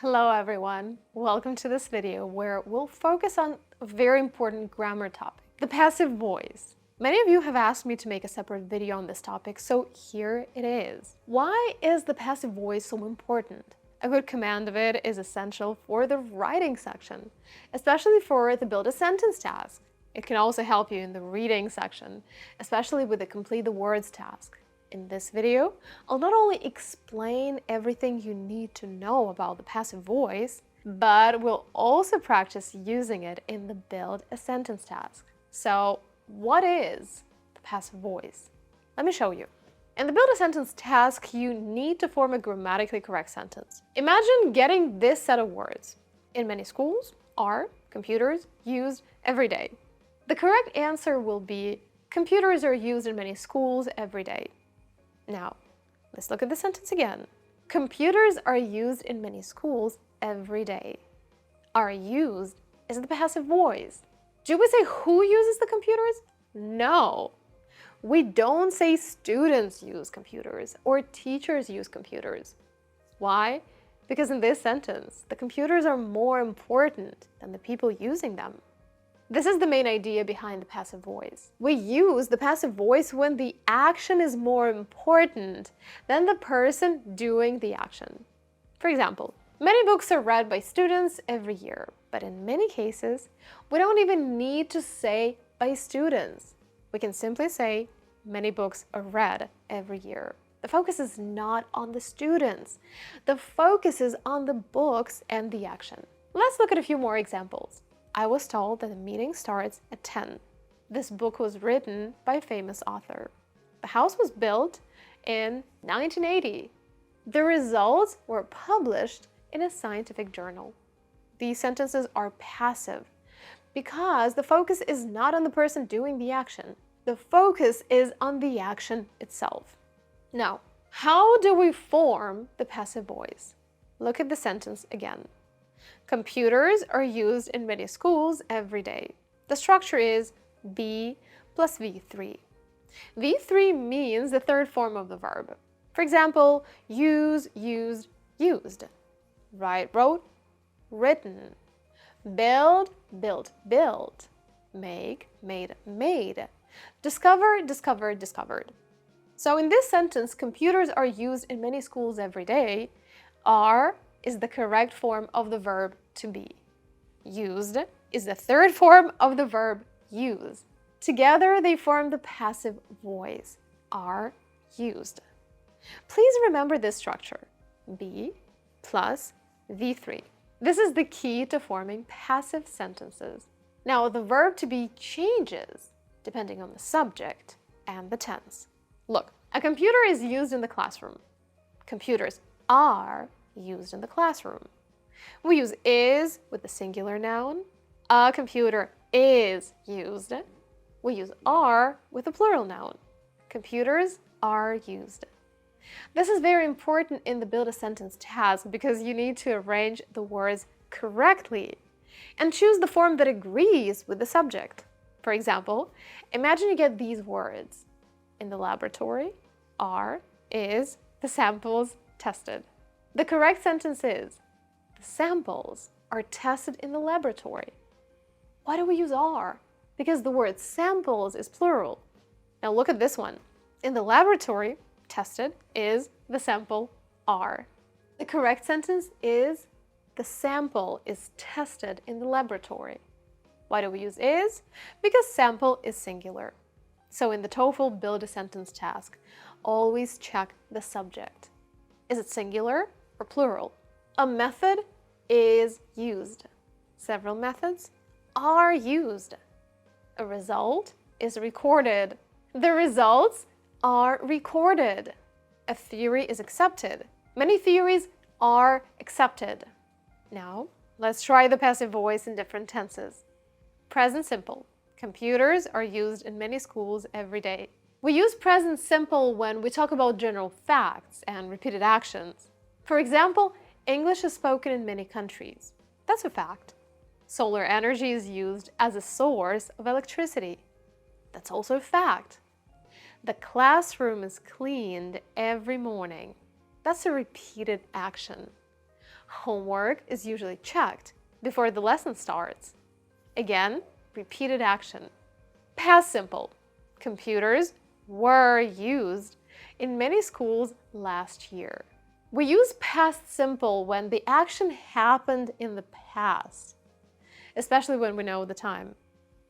Hello everyone, welcome to this video where we'll focus on a very important grammar topic, the passive voice. Many of you have asked me to make a separate video on this topic, so here it is. Why is the passive voice so important? A good command of it is essential for the writing section, especially for the build a sentence task. It can also help you in the reading section, especially with the complete the words task. In this video, I'll not only explain everything you need to know about the passive voice, but we'll also practice using it in the build a sentence task. So, what is the passive voice? Let me show you. In the build a sentence task, you need to form a grammatically correct sentence. Imagine getting this set of words. In many schools, are computers used every day? The correct answer will be computers are used in many schools every day. Now, let's look at the sentence again. Computers are used in many schools every day. Are used is the passive voice. Do we say who uses the computers? No. We don't say students use computers or teachers use computers. Why? Because in this sentence, the computers are more important than the people using them. This is the main idea behind the passive voice. We use the passive voice when the action is more important than the person doing the action. For example, many books are read by students every year, but in many cases, we don't even need to say by students. We can simply say many books are read every year. The focus is not on the students. The focus is on the books and the action. Let's look at a few more examples. I was told that the meeting starts at 10. This book was written by a famous author. The house was built in 1980. The results were published in a scientific journal. These sentences are passive because the focus is not on the person doing the action. The focus is on the action itself. Now, how do we form the passive voice? Look at the sentence again. Computers are used in many schools every day. The structure is be plus V3. V3 means the third form of the verb. For example, use, used, used. Write, wrote, written. Build, built, built. Make, made, made. Discover, discovered, discovered. So in this sentence, computers are used in many schools every day. Are is the correct form of the verb to be. Used is the third form of the verb use. Together, they form the passive voice, are used. Please remember this structure, be plus V3. This is the key to forming passive sentences. Now, the verb to be changes depending on the subject and the tense. Look, a computer is used in the classroom. Computers are used in the classroom. We use is with the singular noun. A computer is used. We use are with the plural noun. Computers are used. This is very important in the build a sentence task because you need to arrange the words correctly and choose the form that agrees with the subject. For example, imagine you get these words. In the laboratory, are, is, the samples tested. The correct sentence is, the samples are tested in the laboratory. Why do we use are? Because the word samples is plural. Now look at this one. In the laboratory, tested is the sample are. The correct sentence is, the sample is tested in the laboratory. Why do we use is? Because sample is singular. So in the TOEFL Build a Sentence task, always check the subject. Is it singular or plural? A method is used. Several methods are used. A result is recorded. The results are recorded. A theory is accepted. Many theories are accepted. Now, let's try the passive voice in different tenses. Present simple. Computers are used in many schools every day. We use present simple when we talk about general facts and repeated actions. For example, English is spoken in many countries. That's a fact. Solar energy is used as a source of electricity. That's also a fact. The classroom is cleaned every morning. That's a repeated action. Homework is usually checked before the lesson starts. Again, repeated action. Past simple. Computers were used in many schools last year. We use past simple when the action happened in the past, especially when we know the time.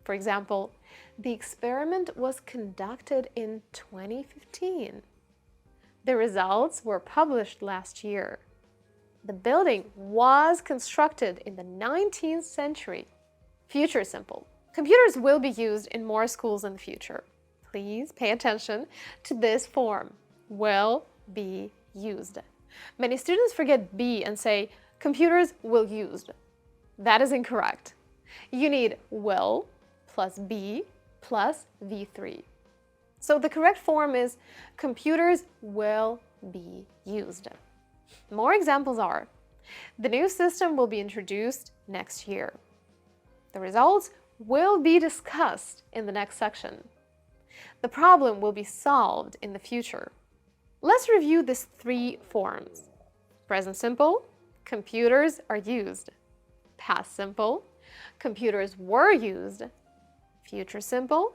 For example, the experiment was conducted in 2015. The results were published last year. The building was constructed in the 19th century. Future simple. Computers will be used in more schools in the future. Please pay attention to this form. Will be used. Many students forget be and say, computers will used. That is incorrect. You need will plus be plus V3. So the correct form is computers will be used. More examples are, the new system will be introduced next year. The results will be discussed in the next section. The problem will be solved in the future. Let's review these three forms. Present simple, computers are used. Past simple, computers were used. Future simple,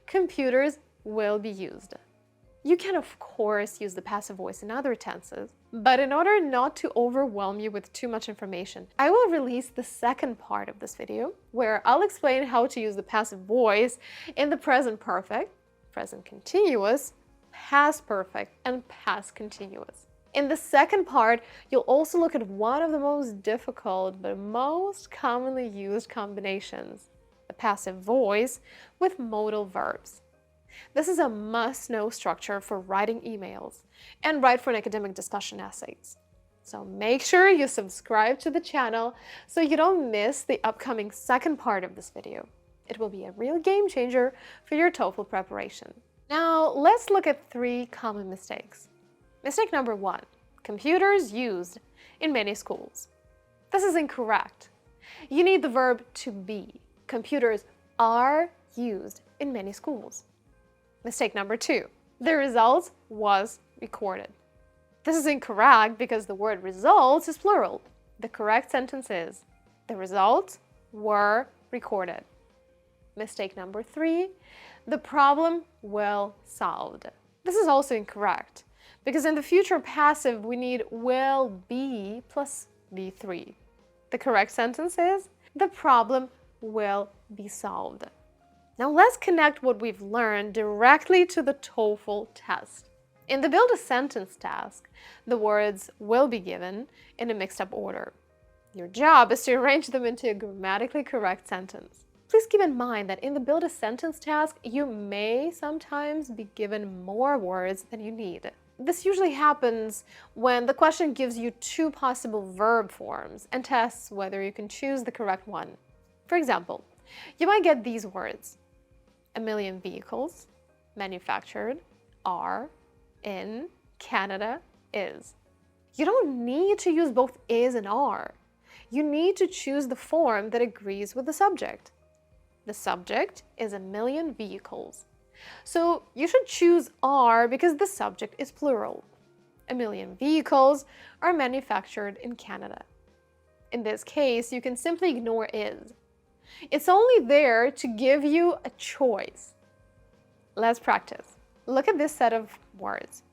computers will be used. You can, of course, use the passive voice in other tenses, but in order not to overwhelm you with too much information, I will release the second part of this video, where I'll explain how to use the passive voice in the present perfect, present continuous, past perfect, and past continuous. In the second part, you'll also look at one of the most difficult but most commonly used combinations, the passive voice with modal verbs. This is a must-know structure for writing emails and write for an academic discussion essays. So make sure you subscribe to the channel so you don't miss the upcoming second part of this video. It will be a real game changer for your TOEFL preparation. Now, let's look at three common mistakes. Mistake number one, computers used in many schools. This is incorrect. You need the verb to be. Computers are used in many schools. Mistake number two, the results was recorded. This is incorrect because the word results is plural. The correct sentence is, the results were recorded. Mistake number three, the problem will solved. This is also incorrect because in the future passive we need will be plus V3. The correct sentence is, the problem will be solved. Now let's connect what we've learned directly to the TOEFL test. In the Build a Sentence task, the words will be given in a mixed-up order. Your job is to arrange them into a grammatically correct sentence. Please keep in mind that in the Build a Sentence task, you may sometimes be given more words than you need. This usually happens when the question gives you two possible verb forms and tests whether you can choose the correct one. For example, you might get these words: a million vehicles, manufactured, are, in, Canada, is. You don't need to use both is and are. You need to choose the form that agrees with the subject. The subject is a million vehicles. So you should choose are because the subject is plural. A million vehicles are manufactured in Canada. In this case, you can simply ignore is. It's only there to give you a choice. Let's practice. Look at this set of words.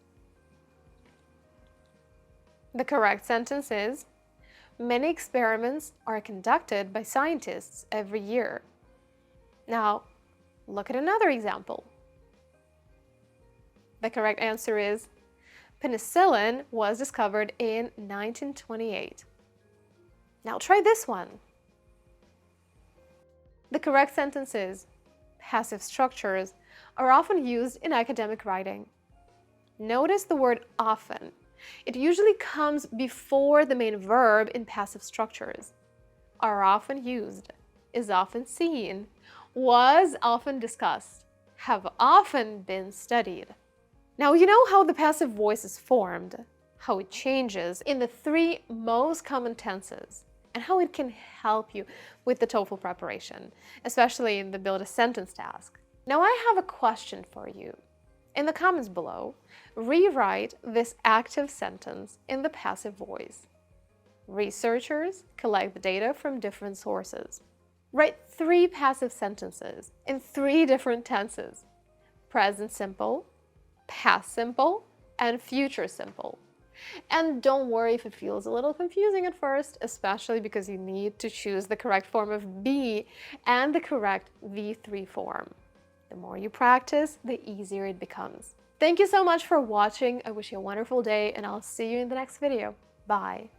The correct sentence is, many experiments are conducted by scientists every year. Now, look at another example. The correct answer is, penicillin was discovered in 1928. Now try this one. The correct sentence is, passive structures are often used in academic writing. Notice the word often. It usually comes before the main verb in passive structures. Are often used, is often seen, was often discussed, have often been studied. Now you know how the passive voice is formed, how it changes in the three most common tenses, and how it can help you with the TOEFL preparation, especially in the Build a Sentence task. Now I have a question for you. In the comments below, rewrite this active sentence in the passive voice. Researchers collect the data from different sources. Write 3 passive sentences in 3 different tenses: present simple, past simple, and future simple. And don't worry if it feels a little confusing at first, especially because you need to choose the correct form of be and the correct V3 form. The more you practice, the easier it becomes. Thank you so much for watching. I wish you a wonderful day, and I'll see you in the next video. Bye.